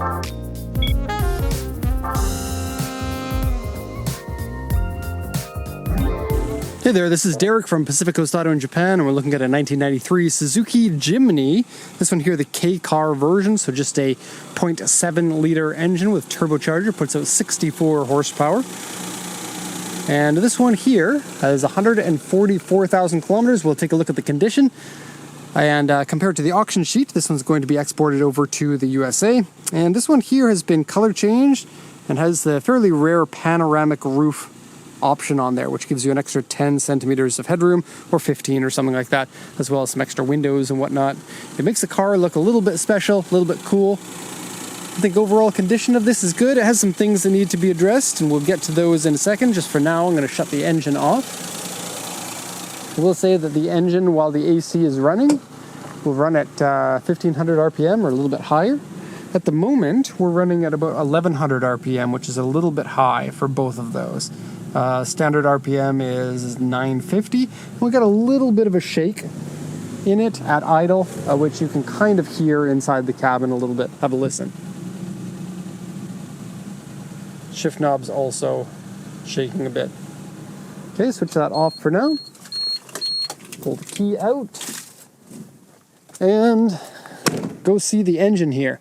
Hey there, this is Derek from Pacific Coast Auto in Japan, and we're looking at a 1993 Suzuki Jimny. This one here, the K-Car version, so just a 0.7 liter engine with turbocharger, puts out 64 horsepower. And this one here has 144,000 kilometers. We'll take a look at the condition. And compared to the auction sheet, this one's going to be exported over to the USA. And this one here has been color changed and has the fairly rare panoramic roof option on there, which gives you an extra 10 centimeters of headroom, or 15 or something like that, as well as some extra windows and whatnot. It makes the car look a little bit special, a little bit cool. I think overall condition of this is good. It has some things that need to be addressed, and we'll get to those in a second. Just for now, I'm going to shut the engine off. I will say that the engine, while the AC is running, will run at 1500 RPM or a little bit higher. At the moment, we're running at about 1100 RPM, which is a little bit high for both of those. Standard RPM is 950. We got a little bit of a shake in it at idle, which you can kind of hear inside the cabin a little bit. Have a listen. Shift knob's also shaking a bit. Okay, switch that off for now. Pull the key out. And go see the engine here.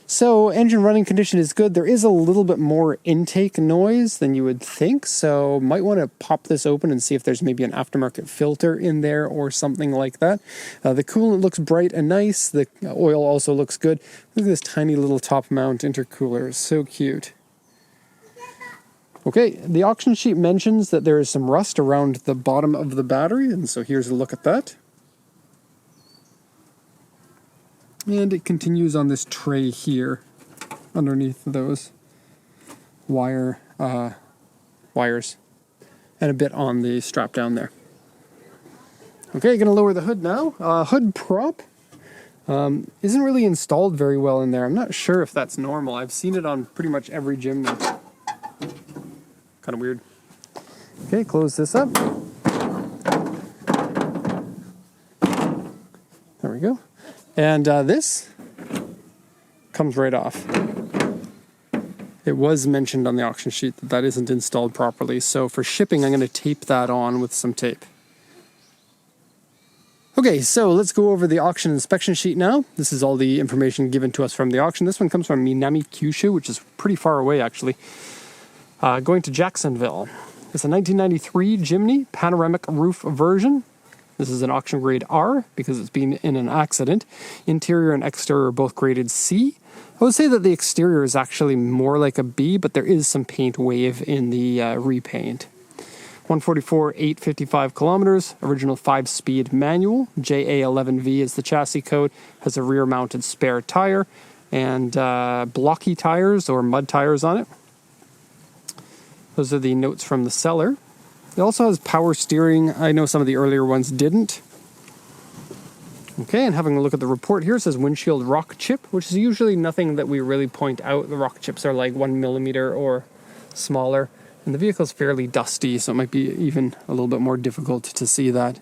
So engine running condition is good. There is a little bit more intake noise than you would think, so might want to pop this open and see if there's maybe an aftermarket filter in there or something like that. The coolant looks bright and nice. The oil also looks good. Look at this tiny little top mount intercooler. It's so cute. Okay, the auction sheet mentions that there is some rust around the bottom of the battery, and so here's a look at that. And it continues on this tray here, underneath those wires, and a bit on the strap down there. Okay, going to lower the hood now. Hood prop isn't really installed very well in there. I'm not sure if that's normal. I've seen it on pretty much every Jimny. Kind of weird. Okay, close this up. There we go. And this comes right off. It was mentioned on the auction sheet that that isn't installed properly, so for shipping I'm going to tape that on with some tape. Okay, so let's go over the auction inspection sheet now. This is all the information given to us from the auction. This one comes from Minami Kyushu, which is pretty far away actually. Going to Jacksonville. It's a 1993 Jimny panoramic roof version. This is an auction grade R because it's been in an accident. Interior and exterior are both graded C. I would say that the exterior is actually more like a B, but there is some paint wave in the repaint. 144,855 kilometers, original 5-speed manual. JA11V is the chassis code, has a rear-mounted spare tire, and blocky tires or mud tires on it. Those are the notes from the seller. It also has power steering. I know some of the earlier ones didn't. Okay, and having a look at the report here, it says windshield rock chip, which is usually nothing that we really point out. The rock chips are like 1 millimeter or smaller. And the vehicle's fairly dusty, so it might be even a little bit more difficult to see that.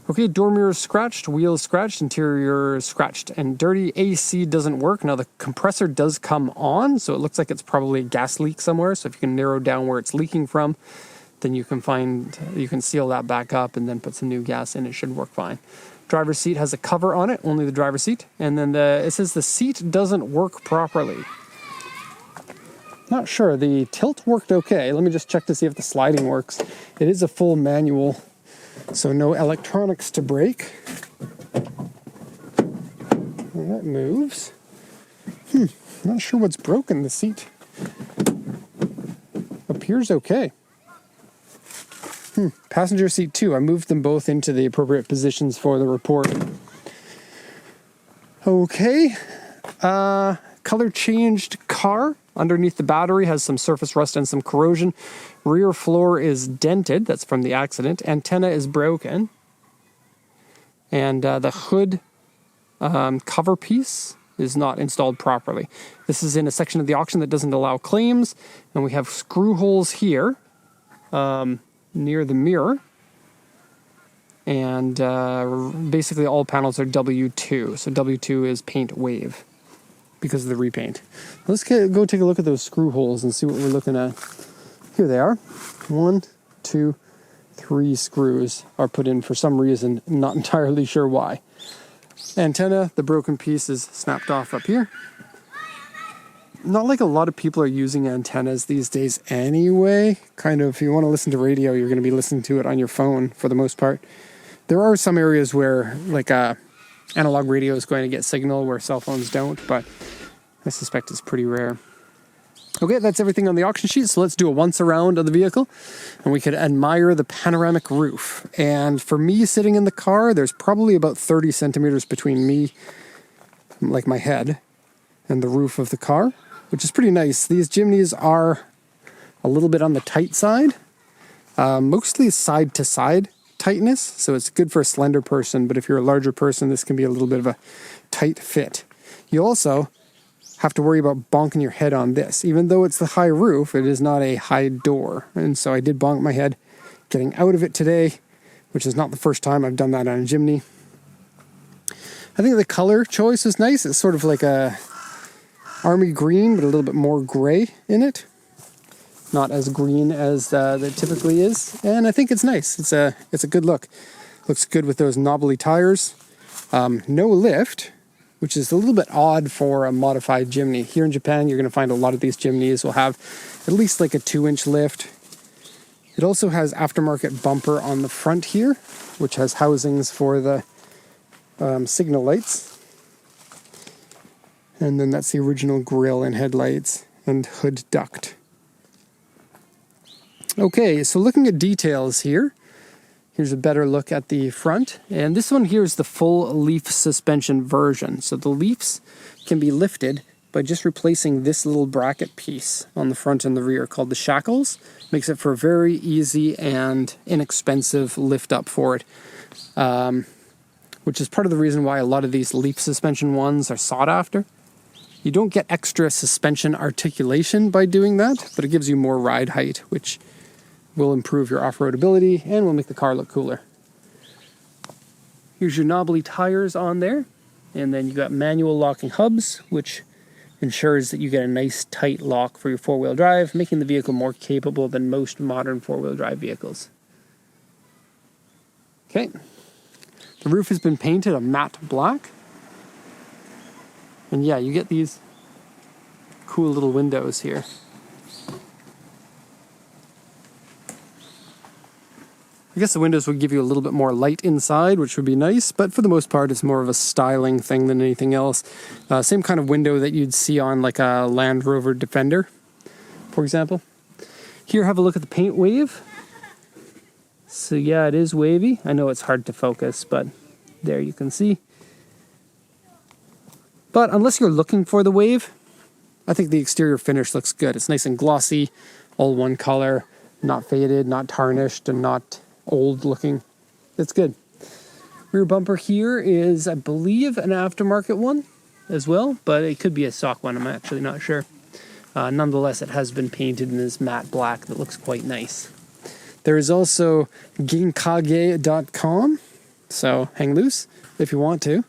Okay, door mirrors scratched, wheels scratched, interior scratched and dirty. AC doesn't work. Now the compressor does come on, so it looks like it's probably a gas leak somewhere. So if you can narrow down where it's leaking from, then you can seal that back up and then put some new gas in. It should work fine. Driver's seat has a cover on it, only the driver's seat. And then it says the seat doesn't work properly. Not sure. The tilt worked okay. Let me just check to see if the sliding works. It is a full manual, so no electronics to break. And that moves. Not sure what's broken. The seat appears okay. Passenger seat too. I moved them both into the appropriate positions for the report. Okay. Color changed car. Underneath the battery has some surface rust and some corrosion. Rear floor is dented. That's from the accident. Antenna is broken. And the hood cover piece is not installed properly. This is in a section of the auction that doesn't allow claims. And we have screw holes here near the mirror. And basically all panels are W2. So W2 is paint wave. because of the repaint. Let's go take a look at those screw holes and see what we're looking at. Here they are. 1, 2, 3 screws are put in for some reason, not entirely sure why. Antenna, the broken piece is snapped off up here. Not like a lot of people are using antennas these days anyway. Kind of, if you want to listen to radio, you're going to be listening to it on your phone for the most part. There are some areas where, like, analog radio is going to get signal where cell phones don't, but I suspect it's pretty rare. Okay, that's everything on the auction sheet, so let's do a once around of the vehicle, and we could admire the panoramic roof. And for me sitting in the car, there's probably about 30 centimeters between me, like my head, and the roof of the car, which is pretty nice. These Jimnys are a little bit on the tight side, mostly side to side tightness, so it's good for a slender person, but if you're a larger person, this can be a little bit of a tight fit. You also have to worry about bonking your head on this. Even though it's the high roof, it is not a high door, and so I did bonk my head getting out of it today, which is not the first time I've done that on a Jimny. I think the color choice is nice. It's sort of like a army green, but a little bit more gray in it. Not as green as that typically is. And I think it's nice. It's a good look. Looks good with those knobbly tires. No lift, which is a little bit odd for a modified Jimny. Here in Japan, you're going to find a lot of these Jimnys will have at least like a 2-inch lift. It also has aftermarket bumper on the front here, which has housings for the signal lights. And then that's the original grille and headlights and hood duct. Okay, so looking at details here, here's a better look at the front. And this one here is the full leaf suspension version. So the leaves can be lifted by just replacing this little bracket piece on the front and the rear called the shackles. Makes it for a very easy and inexpensive lift up for it. Which is part of the reason why a lot of these leaf suspension ones are sought after. You don't get extra suspension articulation by doing that, but it gives you more ride height, which will improve your off-road ability and will make the car look cooler. Here's your knobbly tires on there, and then you got manual locking hubs, which ensures that you get a nice tight lock for your four-wheel drive, making the vehicle more capable than most modern four-wheel drive vehicles. Okay, the roof has been painted a matte black. And yeah, you get these cool little windows here. I guess the windows would give you a little bit more light inside, which would be nice, but for the most part, it's more of a styling thing than anything else. Same kind of window that you'd see on like a Land Rover Defender, for example. Here, have a look at the paint wave. So yeah, it is wavy. I know it's hard to focus, but there you can see. But unless you're looking for the wave, I think the exterior finish looks good. It's nice and glossy, all one color, not faded, not tarnished, and not old looking. It's good. Rear bumper here is, I believe, an aftermarket one as well, but it could be a stock one. I'm actually not sure. Nonetheless, it has been painted in this matte black that looks quite nice. There is also ginkage.com, so hang loose if you want to.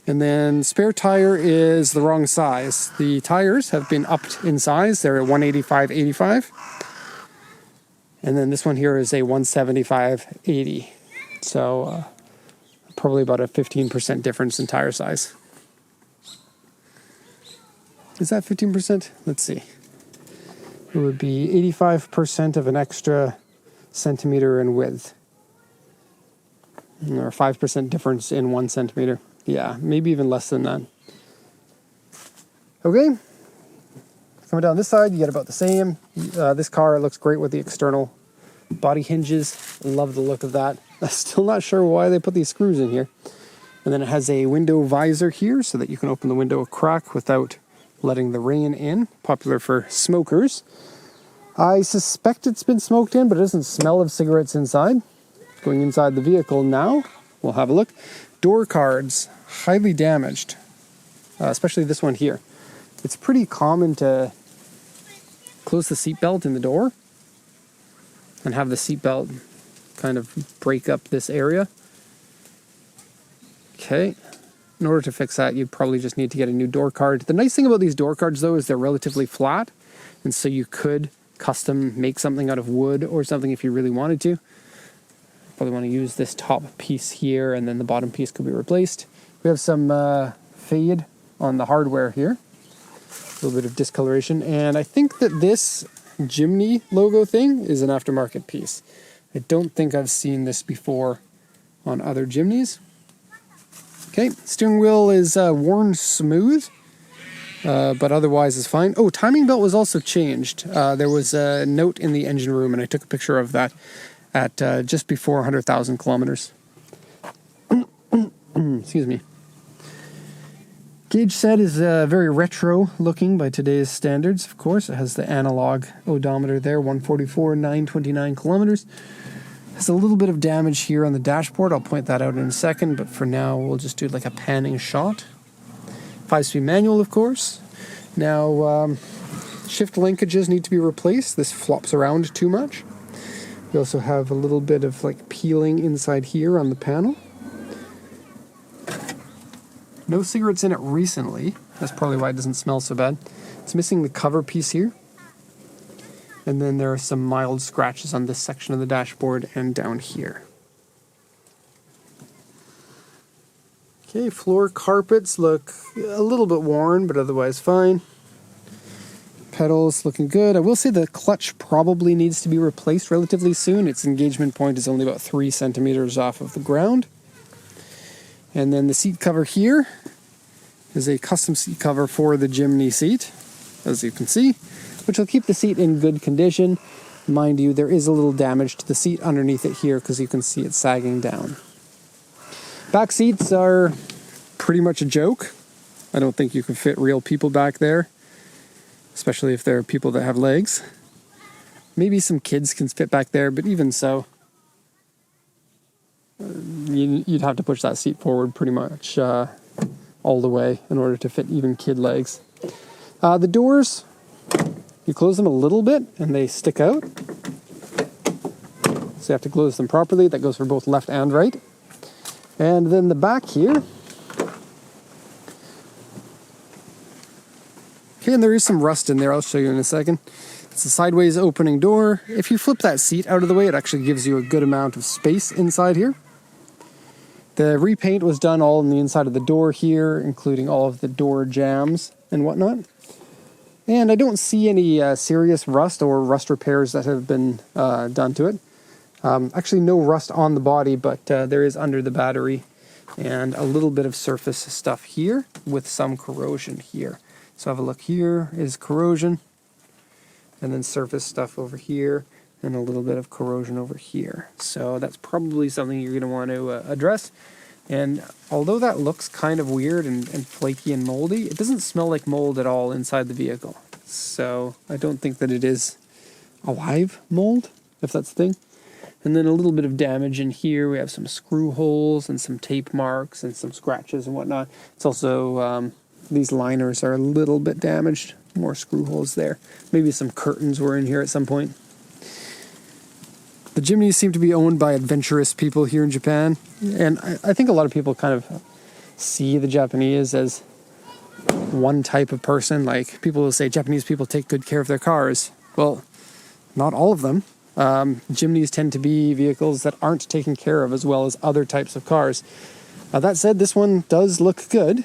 And then spare tire is the wrong size. The tires have been upped in size. They're a 185/85. And then this one here is a 175/80. So probably about a 15% difference in tire size. Is that 15%? Let's see. It would be 85% of an extra centimeter in width. Or 5% difference in 1 centimeter. Yeah, maybe even less than that. Okay. Coming down this side, you get about the same. This car looks great with the external body hinges. Love the look of that. I'm still not sure why they put these screws in here. And then it has a window visor here so that you can open the window a crack without letting the rain in. Popular for smokers. I suspect it's been smoked in, but it doesn't smell of cigarettes inside. Going inside the vehicle now, we'll have a look. Door cards, highly damaged, especially this one here. It's pretty common to close the seatbelt in the door and have the seatbelt kind of break up this area. Okay, in order to fix that, you'd probably just need to get a new door card. The nice thing about these door cards, though, is they're relatively flat, and so you could custom make something out of wood or something if you really wanted to. Probably want to use this top piece here, and then the bottom piece could be replaced. We have some fade on the hardware here, a little bit of discoloration, and I think that this Jimny logo thing is an aftermarket piece. I don't think I've seen this before on other Jimnys. Okay, steering wheel is worn smooth, but otherwise is fine. Oh, timing belt was also changed. There was a note in the engine room, and I took a picture of that at just before 100,000 kilometers. Excuse me. Gauge set is very retro looking by today's standards, of course. It has the analog odometer there, 144, 929 kilometers. There's a little bit of damage here on the dashboard. I'll point that out in a second, but for now we'll just do like a panning shot. 5-speed manual, of course. Now, shift linkages need to be replaced. This flops around too much. We also have a little bit of like peeling inside here on the panel. No cigarettes in it recently. That's probably why it doesn't smell so bad. It's missing the cover piece here. And then there are some mild scratches on this section of the dashboard and down here. Okay, floor carpets look a little bit worn, but otherwise fine. Pedals looking good. I will say the clutch probably needs to be replaced relatively soon. Its engagement point is only about 3 centimeters off of the ground. And then the seat cover here is a custom seat cover for the Jimny seat, as you can see, which will keep the seat in good condition. Mind you, there is a little damage to the seat underneath it here because you can see it sagging down. Back seats are pretty much a joke. I don't think you can fit real people back there, especially if there are people that have legs. Maybe some kids can fit back there, but even so, you'd have to push that seat forward pretty much all the way in order to fit even kid legs. The doors, you close them a little bit and they stick out. So you have to close them properly. That goes for both left and right. And then the back here. Okay, and there is some rust in there. I'll show you in a second. It's a sideways opening door. If you flip that seat out of the way, it actually gives you a good amount of space inside here. The repaint was done all on the inside of the door here, including all of the door jambs and whatnot. And I don't see any serious rust or rust repairs that have been done to it. Actually, no rust on the body, but there is under the battery and a little bit of surface stuff here with some corrosion here. So have a look. Here is corrosion, and then surface stuff over here, and a little bit of corrosion over here. So that's probably something you're going to want to address. And although that looks kind of weird and flaky and moldy, it doesn't smell like mold at all inside the vehicle. So I don't think that it is alive mold, if that's the thing. And then a little bit of damage in here. We have some screw holes and some tape marks and some scratches and whatnot. It's also, these liners are a little bit damaged. More screw holes there. Maybe some curtains were in here at some point. The Jimnys seem to be owned by adventurous people here in Japan, and I think a lot of people kind of see the Japanese as one type of person. Like, people will say Japanese people take good care of their cars. Well, not all of them. Jimnys tend to be vehicles that aren't taken care of as well as other types of cars. That said, this one does look good.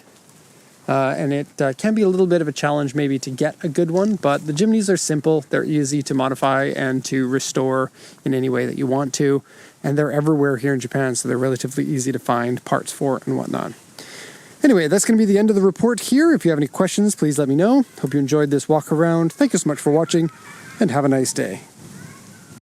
And it can be a little bit of a challenge maybe to get a good one, but the Jimnys are simple, they're easy to modify and to restore in any way that you want to, and they're everywhere here in Japan, so they're relatively easy to find parts for and whatnot. Anyway, that's going to be the end of the report here. If you have any questions, please let me know. Hope you enjoyed this walk around. Thank you so much for watching, and have a nice day.